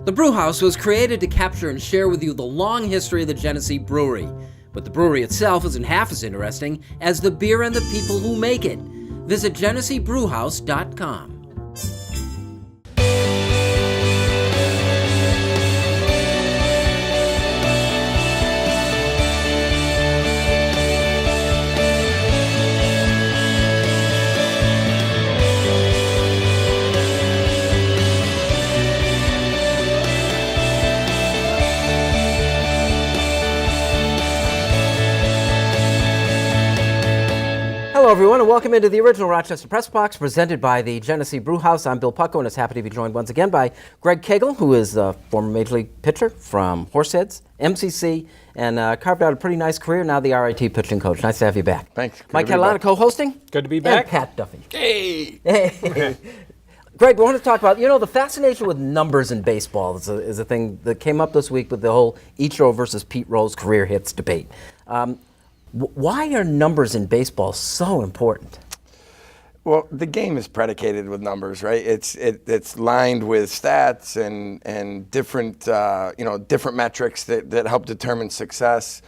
The Brew House was created to capture and share with you the long history of the Genesee Brewery, but the brewery itself isn't half as interesting as the beer and the people who make it. Visit GeneseeBrewHouse.com. Hello, everyone, and welcome into the original Rochester Press Box presented by the Genesee Brew House. I'm Bill Pucko, and it's happy to be joined once again by Greg Keagle, who is a former Major League pitcher from Horseheads, MCC, and carved out a pretty nice career, now the RIT pitching coach. Nice to have you back. Thanks. Mike Catalana co-hosting. Good to be back. And Pat Duffy. Hey! Greg, we want to talk about, the fascination with numbers in baseball is a thing that came up this week with the whole Ichiro versus Pete Rose career hits debate. Why are numbers in baseball so important? Well, the game is predicated with numbers, right? It's lined with stats and different different metrics that help determine success.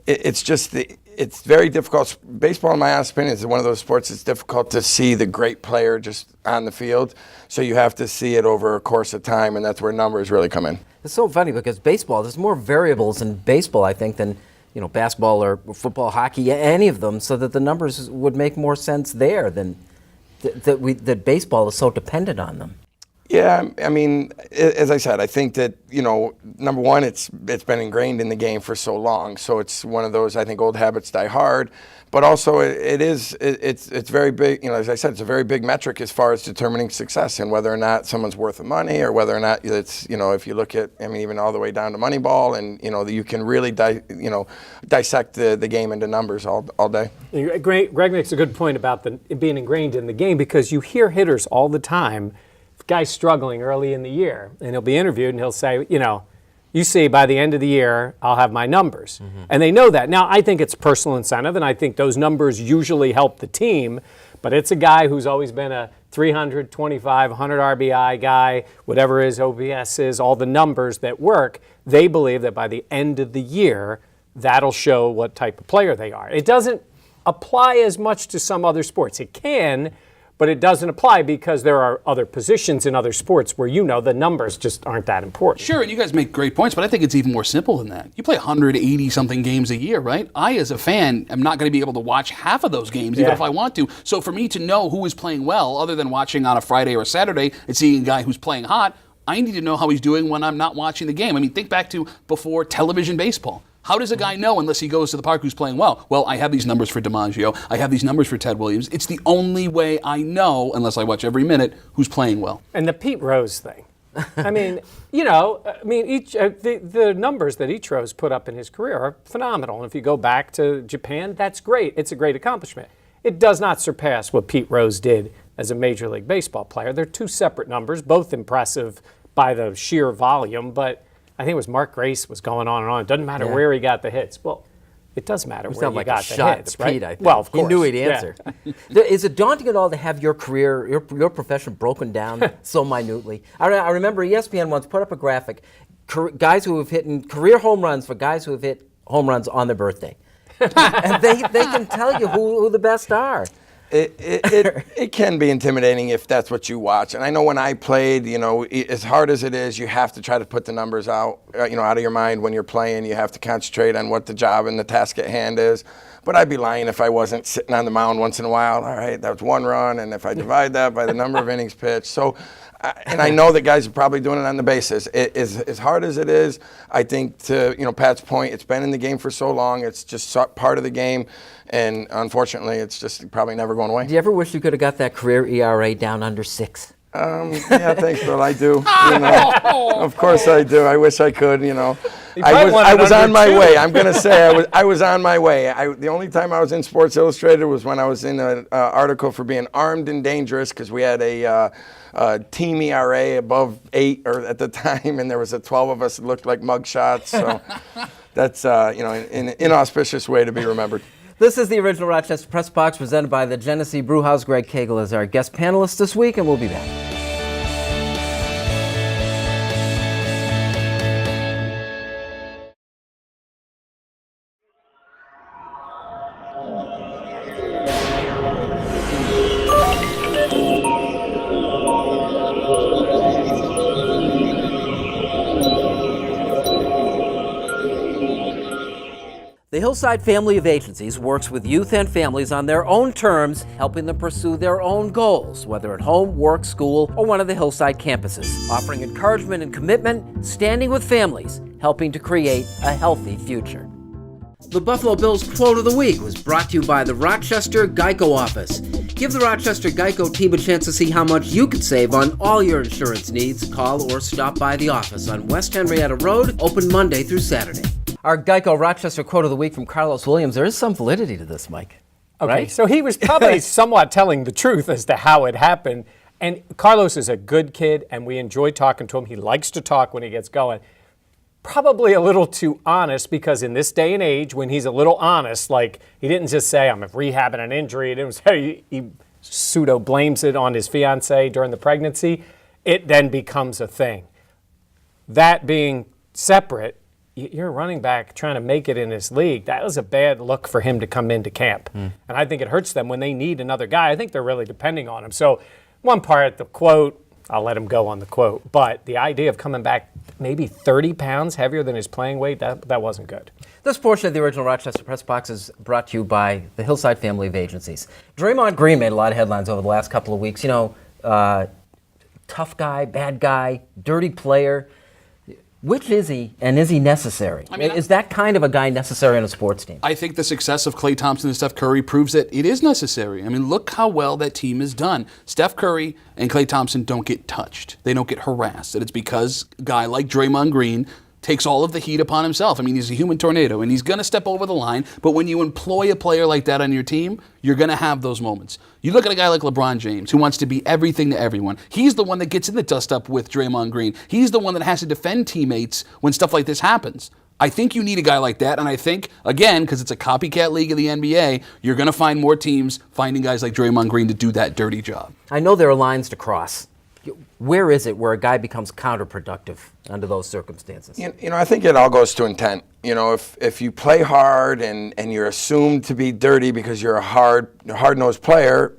It's very difficult. Baseball, in my honest opinion, is one of those sports it's difficult to see the great player just on the field. So you have to see it over a course of time, and that's where numbers really come in. It's so funny because baseball, there's more variables in baseball, I think, than basketball or football, hockey, any of them, so that the numbers would make more sense there than that baseball is so dependent on them. Yeah, I mean, as I said, I think that, number one, it's been ingrained in the game for so long. So it's one of those, I think, old habits die hard. But also it's very big, as I said, it's a very big metric as far as determining success and whether or not someone's worth the money or whether or not it's, if you look at, even all the way down to Moneyball and, you can really, dissect the game into numbers all day. Greg makes a good point about it being ingrained in the game because you hear hitters all the time, guys struggling early in the year, and he'll be interviewed and he'll say, you see, by the end of the year, I'll have my numbers. Mm-hmm. And they know that. Now, I think it's personal incentive, and I think those numbers usually help the team, but it's a guy who's always been a 300, 25, 100 RBI guy, whatever his OPS is, all the numbers that work, they believe that by the end of the year, that'll show what type of player they are. It doesn't apply as much to some other sports. It can, but it doesn't apply because there are other positions in other sports where the numbers just aren't that important. Sure, and you guys make great points, but I think it's even more simple than that. You play 180-something games a year, right? I, as a fan, am not going to be able to watch half of those games, even if I want to. So for me to know who is playing well, other than watching on a Friday or a Saturday and seeing a guy who's playing hot, I need to know how he's doing when I'm not watching the game. Think back to before television baseball. How does a guy know unless he goes to the park who's playing well? Well, I have these numbers for DiMaggio. I have these numbers for Ted Williams. It's the only way I know, unless I watch every minute, who's playing well. And the Pete Rose thing. the numbers that Ichiro's put up in his career are phenomenal. And if you go back to Japan, that's great. It's a great accomplishment. It does not surpass what Pete Rose did as a Major League Baseball player. They're two separate numbers, both impressive by the sheer volume, but I think it was Mark Grace was going on and on. It doesn't matter where he got the hits. Well, it does matter where you got the hits, right? Pete, I think. Well, of course. He knew he'd answer. Yeah. Is it daunting at all to have your career, your profession broken down so minutely? I remember ESPN once put up a graphic, guys who have hit career home runs for guys who have hit home runs on their birthday. And they can tell you who the best are. It can be intimidating if that's what you watch. And I know when I played, as hard as it is, you have to try to put the numbers out of your mind when you're playing. You have to concentrate on what the job and the task at hand is. But I'd be lying if I wasn't sitting on the mound once in a while. All right, that's one run, and if I divide that by the number of innings pitched. So, and I know that guys are probably doing it on the basis. As hard as it is, I think to Pat's point, it's been in the game for so long. It's just part of the game, and unfortunately, it's just probably never going away. Do you ever wish you could have got that career ERA down under 6? Yeah, thanks, Bill. I do. Of course I do. I wish I could. I was on my way. I'm going to say I was on my way. The only time I was in Sports Illustrated was when I was in an article for being armed and dangerous because we had a team ERA above 8 or at the time, and there was 12 of us that looked like mugshots. So that's an inauspicious way to be remembered. This is the original Rochester Press Box presented by the Genesee Brew House. Greg Keagle is our guest panelist this week, and we'll be back. The Hillside family of agencies works with youth and families on their own terms, helping them pursue their own goals, whether at home, work, school, or one of the Hillside campuses, offering encouragement and commitment, standing with families, helping to create a healthy future. The Buffalo Bills Quote of the Week was brought to you by the Rochester Geico Office. Give the Rochester Geico team a chance to see how much you could save on all your insurance needs. Call or stop by the office on West Henrietta Road, open Monday through Saturday. Our Geico Rochester Quote of the Week from Carlos Williams. There is some validity to this, Mike. Okay, right? So he was probably somewhat telling the truth as to how it happened. And Carlos is a good kid, and we enjoy talking to him. He likes to talk when he gets going. Probably a little too honest, because in this day and age, when he's a little honest, like he didn't just say, I'm rehabbing an injury. He didn't say he pseudo blames it on his fiance during the pregnancy. It then becomes a thing. That being separate, you're a running back trying to make it in this league. That was a bad look for him to come into camp. And I think it hurts them when they need another guy. I think they're really depending on him. So one part, the quote, I'll let him go on the quote. But the idea of coming back maybe 30 pounds heavier than his playing weight, that wasn't good. This portion of the original Rochester Press Box is brought to you by the Hillside family of agencies. Draymond Green made a lot of headlines over the last couple of weeks. You know, tough guy, bad guy, dirty player. Which is he, and is he necessary? I mean, is that kind of a guy necessary on a sports team? I think the success of Klay Thompson and Steph Curry proves that it is necessary. I mean, look how well that team is done. Steph Curry and Klay Thompson don't get touched. They don't get harassed. And it's because a guy like Draymond Green takes all of the heat upon himself. I mean, he's a human tornado, and he's going to step over the line. But when you employ a player like that on your team, you're going to have those moments. You look at a guy like LeBron James, who wants to be everything to everyone. He's the one that gets in the dust-up with Draymond Green. He's the one that has to defend teammates when stuff like this happens. I think you need a guy like that, and I think, again, because it's a copycat league of the NBA, you're going to find more teams finding guys like Draymond Green to do that dirty job. I know there are lines to cross. Where is it where a guy becomes counterproductive under those circumstances? You know, I think it all goes to intent. You know, if you play hard and you're assumed to be dirty because you're a hard-nosed player,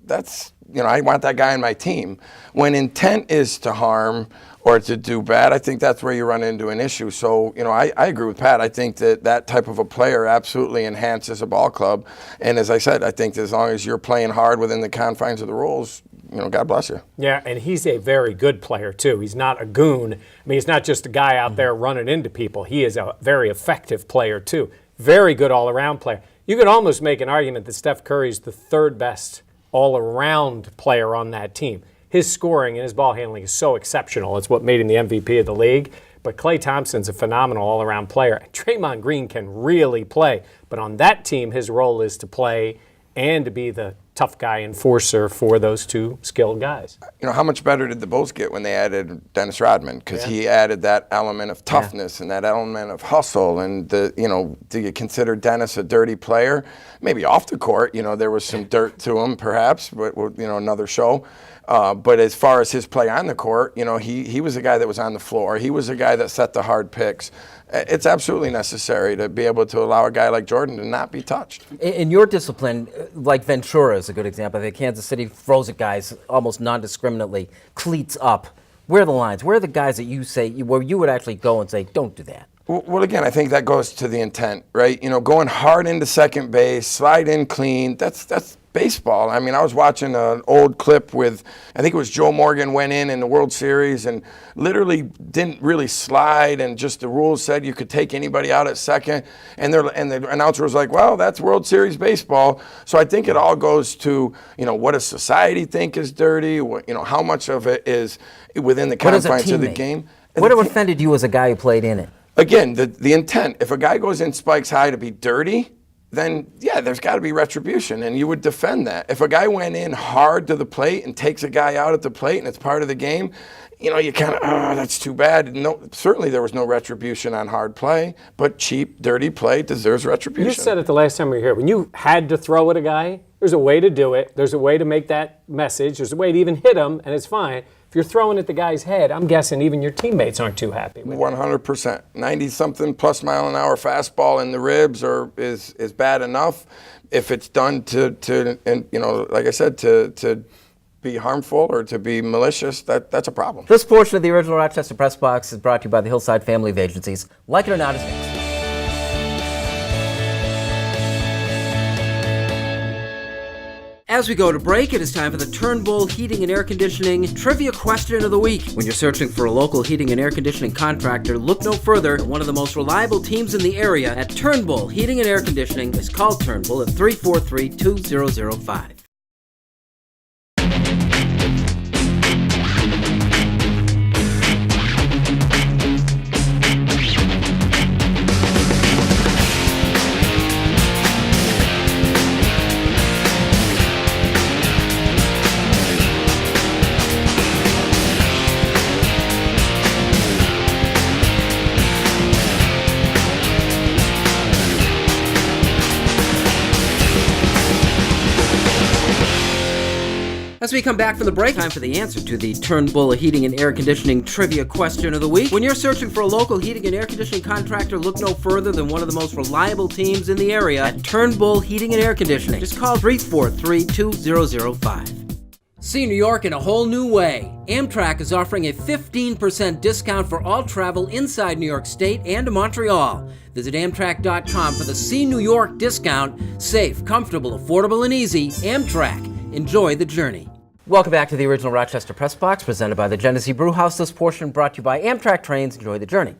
that's, you know, I want that guy on my team. When intent is to harm or to do bad, I think that's where you run into an issue. So, you know, I agree with Pat. I think that type of a player absolutely enhances a ball club. And as I said, I think as long as you're playing hard within the confines of the rules, you know, God bless you. Yeah, and he's a very good player, too. He's not a goon. I mean, he's not just a guy out there running into people. He is a very effective player, too. Very good all-around player. You could almost make an argument that Steph Curry's the third best all-around player on that team. His scoring and his ball handling is so exceptional. It's what made him the MVP of the league. But Klay Thompson's a phenomenal all-around player. Draymond Green can really play. But on that team, his role is to play and to be the tough guy enforcer for those two skilled guys. You know, how much better did the Bulls get when they added Dennis Rodman? Because he added that element of toughness and that element of hustle. And, you know, do you consider Dennis a dirty player? Maybe off the court, you know, there was some dirt to him perhaps, but, you know, another show. But as far as his play on the court, you know, he was a guy that was on the floor. He was a guy that set the hard picks. It's absolutely necessary to be able to allow a guy like Jordan to not be touched. In your discipline, like Ventura is a good example. I think Kansas City throws at guys almost non-discriminately, cleats up. Where are the lines? Where are the guys that you say, where you would actually go and say, don't do that? Well, again, I think that goes to the intent, right? You know, going hard into second base, slide in clean, that's baseball. I mean, I was watching an old clip with, I think it was Joe Morgan went in the World Series and literally didn't really slide, and just the rules said you could take anybody out at second, and the announcer was like, well, that's World Series baseball. So I think it all goes to, you know, what does society think is dirty? What, you know, how much of it is within the confines of the game? What offended you as a guy who played in it? Again, the intent. If a guy goes in spikes high to be dirty, then, yeah, there's got to be retribution, and you would defend that. If a guy went in hard to the plate and takes a guy out at the plate and it's part of the game, you know, you kind of, that's too bad. No, certainly there was no retribution on hard play, but cheap, dirty play deserves retribution. You said it the last time we were here. When you had to throw at a guy, there's a way to do it. There's a way to make that message. There's a way to even hit him, and it's fine. If you're throwing at the guy's head, I'm guessing even your teammates aren't too happy with it. 100%. 90-something plus mile an hour fastball in the ribs is bad enough. If it's done to and, you know, like I said, to be harmful or to be malicious, that's a problem. This portion of the original Rochester Press Box is brought to you by the Hillside family of agencies. Like it or not, is next. As we go to break, it is time for the Turnbull Heating and Air Conditioning Trivia Question of the Week. When you're searching for a local heating and air conditioning contractor, look no further than one of the most reliable teams in the area at Turnbull Heating and Air Conditioning. Is called Turnbull at 343-2005. As we come back from the break, time for the answer to the Turnbull Heating and Air Conditioning Trivia Question of the Week. When you're searching for a local heating and air conditioning contractor, look no further than one of the most reliable teams in the area at Turnbull Heating and Air Conditioning. Just call 343-2005. See New York in a whole new way. Amtrak is offering a 15% discount for all travel inside New York State and to Montreal. Visit Amtrak.com for the See New York discount. Safe, comfortable, affordable, and easy. Amtrak. Enjoy the journey. Welcome back to the original Rochester Press Box, presented by the Genesee Brew House. This portion brought to you by Amtrak Trains. Enjoy the journey.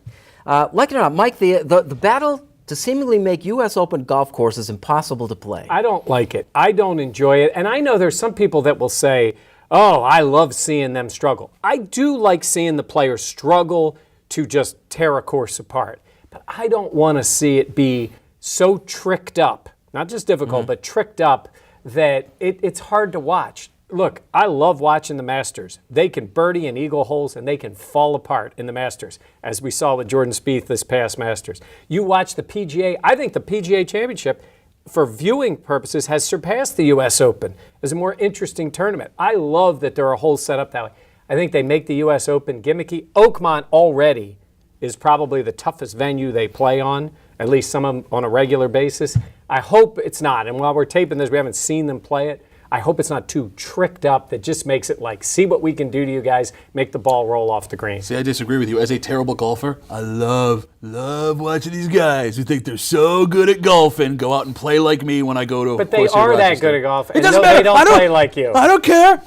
Like it or not, Mike, the battle to seemingly make U.S. Open golf courses impossible to play. I don't like it. I don't enjoy it. And I know there's some people that will say, oh, I love seeing them struggle. I do like seeing the players struggle to just tear a course apart. But I don't want to see it be so tricked up, not just difficult, but tricked up that it's hard to watch. Look, I love watching the Masters. They can birdie and eagle holes, and they can fall apart in the Masters, as we saw with Jordan Spieth this past Masters. You watch the PGA. I think the PGA Championship, for viewing purposes, has surpassed the U.S. Open as a more interesting tournament. I love that there are holes set up that way. I think they make the U.S. Open gimmicky. Oakmont already is probably the toughest venue they play on, at least some of them on a regular basis. I hope it's not. And while we're taping this, we haven't seen them play it. I hope it's not too tricked up that just makes it like, see what we can do to you guys, make the ball roll off the green. See, I disagree with you. As a terrible golfer, I love watching these guys who think they're so good at golfing go out and play like me when I go to. But they are that good at golf, and doesn't no, matter. they don't play like you. I don't care,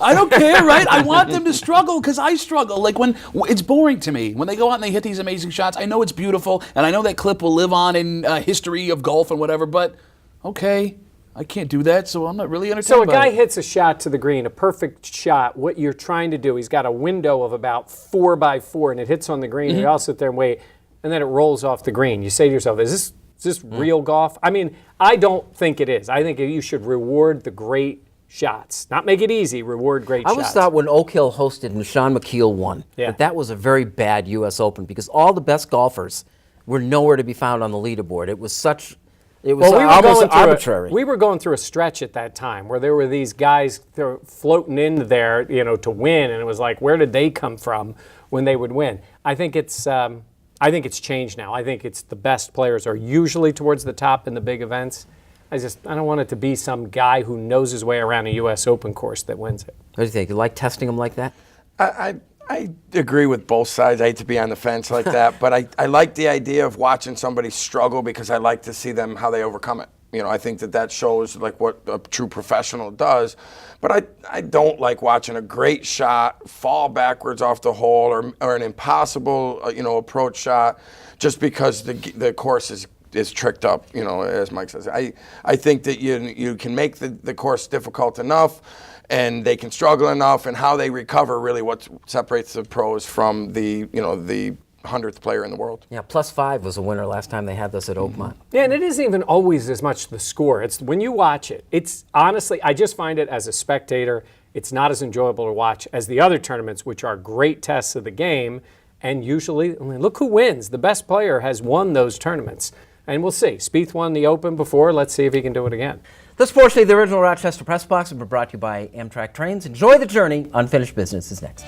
right? I want them to struggle because I struggle. Like when it's boring to me when they go out and they hit these amazing shots. I know it's beautiful, and I know that clip will live on in history of golf and whatever. But okay. I can't do that, so I'm not really entertained. So a guy hits a shot to the green, a perfect shot. What you're trying to do, he's got a window of about 4 by 4, and it hits on the green. You all sit there and wait, and then it rolls off the green. You say to yourself, is this real golf? I mean, I don't think it is. I think you should reward the great shots. Not make it easy, reward great shots. I always thought when Oak Hill hosted and Sean McKeel won, that was a very bad U.S. Open because all the best golfers were nowhere to be found on the leaderboard. It was such... It was almost arbitrary. We were going through a stretch at that time where there were these guys floating into there, to win, and it was like, where did they come from when they would win? I think it's changed now. I think it's the best players are usually towards the top in the big events. I don't want it to be some guy who knows his way around a U.S. Open course that wins it. What do you think? You like testing them like that? I agree with both sides. I hate to be on the fence like that, but I like the idea of watching somebody struggle because I like to see them how they overcome it. I think that shows like what a true professional does. But I don't like watching a great shot fall backwards off the hole or an impossible approach shot just because the course is tricked up. As Mike says. I think that you can make the course difficult enough. And they can struggle enough, and how they recover really what separates the pros from the 100th player in the world. Yeah, +5 was a winner last time they had this at Oakmont. Yeah, and it isn't even always as much the score. It's when you watch it. It's honestly, I just find it as a spectator, it's not as enjoyable to watch as the other tournaments, which are great tests of the game. And usually, look who wins. The best player has won those tournaments. And we'll see. Spieth won the Open before. Let's see if he can do it again. This portion of the original Rochester Press Box has been brought to you by Amtrak Trains. Enjoy the journey. Unfinished Business is next.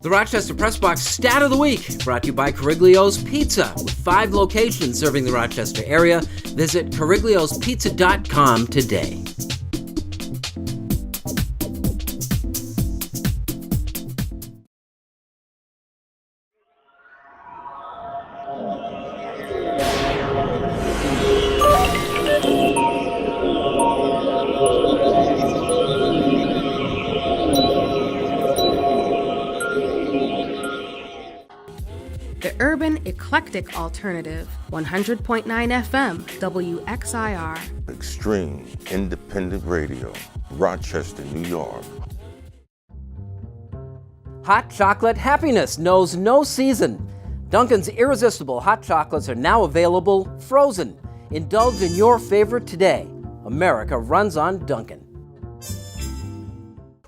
The Rochester Press Box Stat of the Week, brought to you by Cariglio's Pizza, with 5 locations serving the Rochester area. Visit carigliospizza.com today. urban, eclectic alternative. 100.9 FM, WXIR. Extreme independent radio, Rochester, New York. Hot chocolate happiness knows no season. Dunkin's irresistible hot chocolates are now available frozen. Indulge in your favorite today. America runs on Dunkin'.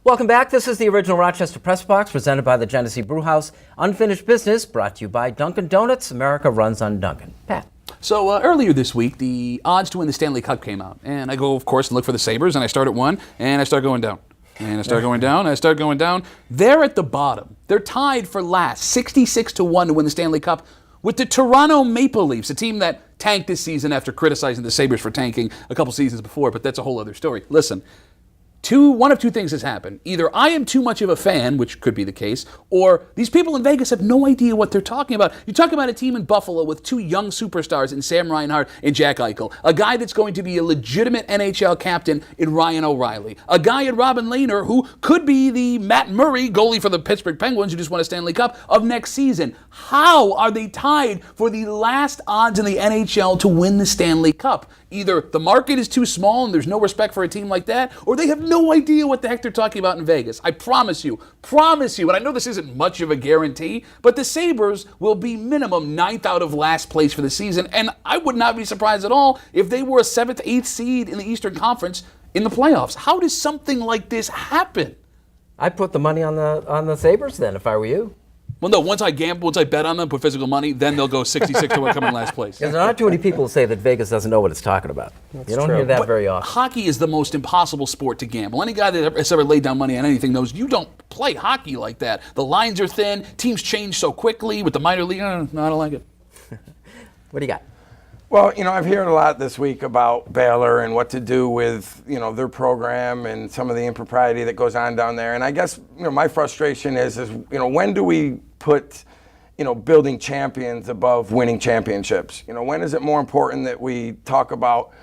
Welcome back. This is the original Rochester Press Box presented by the Genesee Brew House. Unfinished Business brought to you by Dunkin' Donuts. America runs on Dunkin'. Pat. So earlier this week, the odds to win the Stanley Cup came out. And I go, of course, and look for the Sabres, and I start at 1, and I start going down. And I start going down, and I start going down. They're at the bottom. They're tied for last, 66-1 to win the Stanley Cup with the Toronto Maple Leafs, a team that tanked this season after criticizing the Sabres for tanking a couple seasons before, but that's a whole other story. Listen. One of two things has happened. Either I am too much of a fan, which could be the case, or these people in Vegas have no idea what they're talking about. You talk about a team in Buffalo with 2 young superstars in Sam Reinhart and Jack Eichel, a guy that's going to be a legitimate NHL captain in Ryan O'Reilly, a guy in Robin Lehner who could be the Matt Murray, goalie for the Pittsburgh Penguins who just won a Stanley Cup, of next season. How are they tied for the last odds in the NHL to win the Stanley Cup? Either the market is too small and there's no respect for a team like that, or they have no idea what the heck they're talking about in Vegas. I promise you, and I know this isn't much of a guarantee, but the Sabres will be minimum 9th out of last place for the season, and I would not be surprised at all if they were a 7th, 8th seed in the Eastern Conference in the playoffs. How does something like this happen? I'd put the money on the Sabres then if I were you. Well, no, once I bet on them, put physical money, then they'll go 66-1 coming last place. There are not too many people who say that Vegas doesn't know what it's talking about. You don't hear that very often. Hockey is the most impossible sport to gamble. Any guy that has ever laid down money on anything knows you don't play hockey like that. The lines are thin, teams change so quickly with the minor league. No, I don't like it. What do you got? Well, I've heard a lot this week about Baylor and what to do with, their program and some of the impropriety that goes on down there. And I guess, my frustration is, when do we put, building champions above winning championships? When is it more important that we talk about,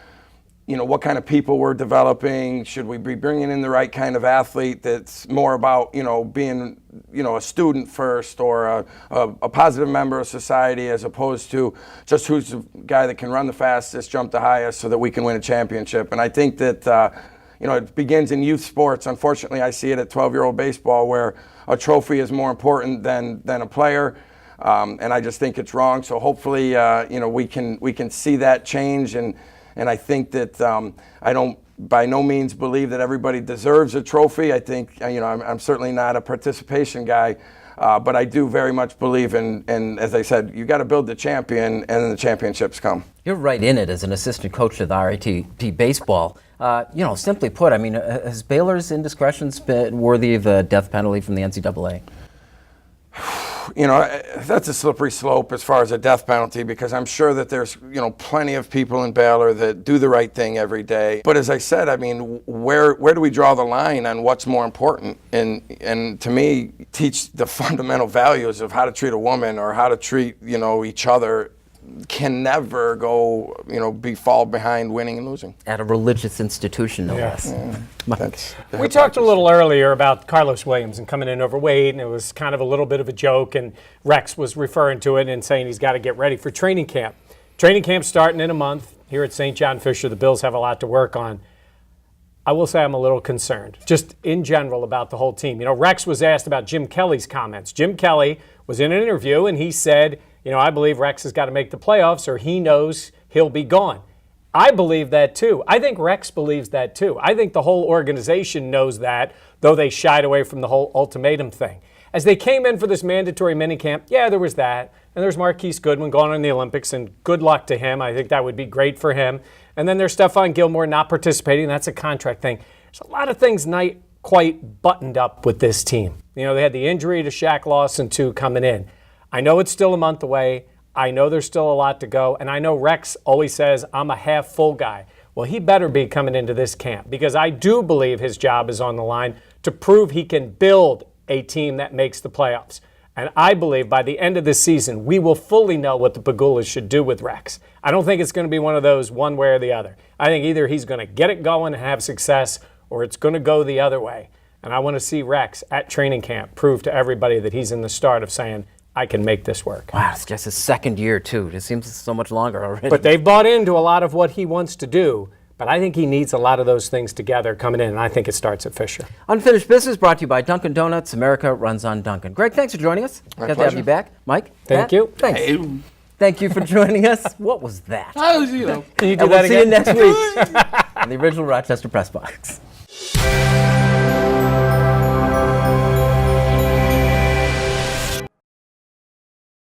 what kind of people we're developing? Should we be bringing in the right kind of athlete that's more about, being, a student first or a positive member of society as opposed to just who's the guy that can run the fastest, jump the highest so that we can win a championship? And I think that, it begins in youth sports. Unfortunately, I see it at 12-year-old baseball where a trophy is more important than a player. And I just think it's wrong. So hopefully, we can see that change. And I think that I don't by no means believe that everybody deserves a trophy. I think, I'm certainly not a participation guy, but I do very much believe in, as I said, you got to build the champion and then the championships come. You're right in it as an assistant coach of the RIT baseball. Simply put, has Baylor's indiscretions been worthy of a death penalty from the NCAA? That's a slippery slope as far as a death penalty, because I'm sure that there's, plenty of people in Baylor that do the right thing every day. But as I said, where do we draw the line on what's more important? And to me, teach the fundamental values of how to treat a woman or how to treat, each other can never go, fall behind winning and losing. At a religious institution, no less. We talked a little earlier about Carlos Williams and coming in overweight, and it was kind of a little bit of a joke, and Rex was referring to it and saying he's got to get ready for training camp. Training camp's starting in a month. Here at St. John Fisher, the Bills have a lot to work on. I will say I'm a little concerned, just in general, about the whole team. Rex was asked about Jim Kelly's comments. Jim Kelly was in an interview, and he said, I believe Rex has got to make the playoffs or he knows he'll be gone. I believe that too. I think Rex believes that too. I think the whole organization knows that, though they shied away from the whole ultimatum thing. As they came in for this mandatory minicamp, there was that. And there's Marquise Goodwin going on the Olympics, and good luck to him. I think that would be great for him. And then there's Stephon Gilmore not participating. That's a contract thing. There's a lot of things not quite buttoned up with this team. They had the injury to Shaq Lawson too coming in. I know it's still a month away. I know there's still a lot to go. And I know Rex always says, I'm a half full guy. Well, he better be coming into this camp, because I do believe his job is on the line to prove he can build a team that makes the playoffs. And I believe by the end of this season, we will fully know what the Pagulas should do with Rex. I don't think it's going to be one of those one way or the other. I think either he's going to get it going and have success, or it's going to go the other way. And I want to see Rex at training camp prove to everybody that he's in the start of saying, I can make this work. Wow, it's just his second year, too. It seems so much longer already. But they've bought into a lot of what he wants to do. But I think he needs a lot of those things together coming in, and I think it starts at Fisher. Unfinished Business brought to you by Dunkin' Donuts. America runs on Dunkin'. Greg, thanks for joining us. My Glad to have pleasure. you back. Mike? Thank Pat? you. Thanks. Hey, Thank you for joining us. What was that? I was, you know. Can you do And that we'll see you again? next week on the original Rochester Press Box.